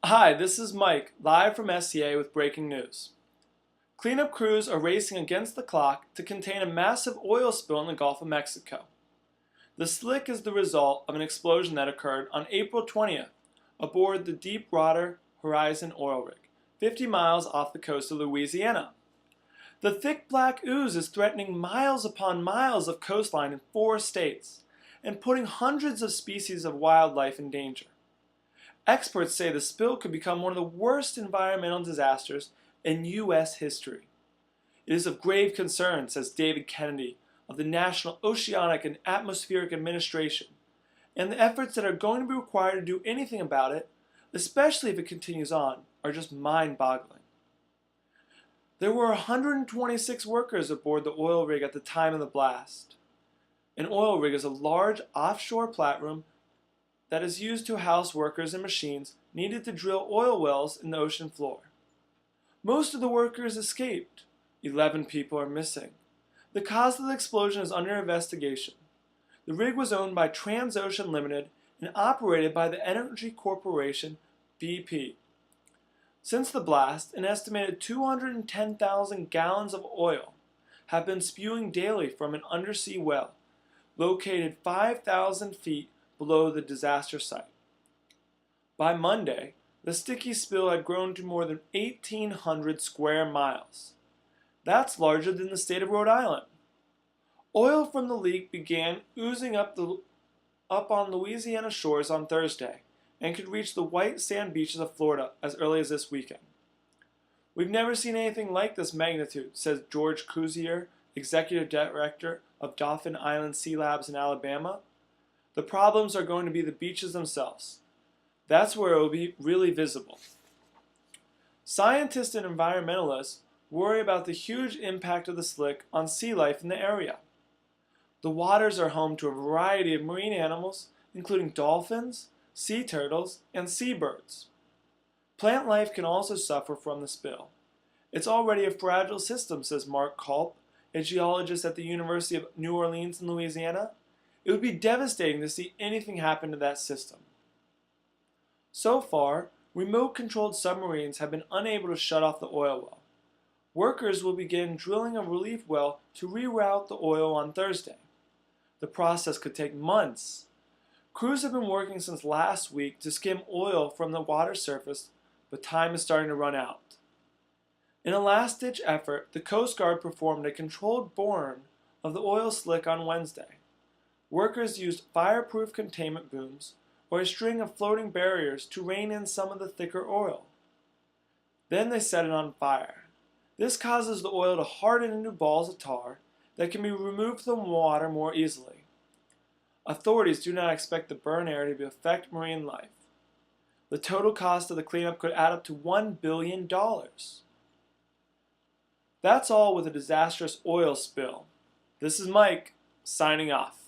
Hi, this is Mike, live from SCA with breaking news. Cleanup crews are racing against the clock to contain a massive oil spill in the Gulf of Mexico. The slick is the result of an explosion that occurred on April 20th aboard the Deepwater Horizon oil rig, 50 miles off the coast of Louisiana. The thick black ooze is threatening miles upon miles of coastline in 4 states and putting hundreds of species of wildlife in danger. Experts say the spill could become one of the worst environmental disasters in U.S. history. It is of grave concern, says David Kennedy of the National Oceanic and Atmospheric Administration, and the efforts that are going to be required to do anything about it, especially if it continues on, are just mind-boggling. There were 126 workers aboard the oil rig at the time of the blast. An oil rig is a large offshore platform that is used to house workers and machines needed to drill oil wells in the ocean floor. Most of the workers escaped. 11 people are missing. The cause of the explosion is under investigation. The rig was owned by Transocean Limited and operated by the energy corporation BP. Since the blast, an estimated 210,000 gallons of oil have been spewing daily from an undersea well located 5,000 feet below the disaster site. By Monday, the sticky spill had grown to more than 1,800 square miles. That's larger than the state of Rhode Island. Oil from the leak began oozing up on Louisiana shores on Thursday and could reach the white sand beaches of Florida as early as this weekend. We've never seen anything like this magnitude, says George Cousier, executive director of Dauphin Island Sea Labs in Alabama. The problems are going to be the beaches themselves. That's where it will be really visible. Scientists and environmentalists worry about the huge impact of the slick on sea life in the area. The waters are home to a variety of marine animals, including dolphins, sea turtles, and seabirds. Plant life can also suffer from the spill. It's already a fragile system, says Mark Culp, a geologist at the University of New Orleans in Louisiana. It would be devastating to see anything happen to that system. So far, remote-controlled submarines have been unable to shut off the oil well. Workers will begin drilling a relief well to reroute the oil on Thursday. The process could take months. Crews have been working since last week to skim oil from the water surface, but time is starting to run out. In a last-ditch effort, the Coast Guard performed a controlled burn of the oil slick on Wednesday. Workers used fireproof containment booms or a string of floating barriers to rein in some of the thicker oil. Then they set it on fire. This causes the oil to harden into balls of tar that can be removed from the water more easily. Authorities do not expect the burn area to affect marine life. The total cost of the cleanup could add up to $1 billion. That's all with a disastrous oil spill. This is Mike, signing off.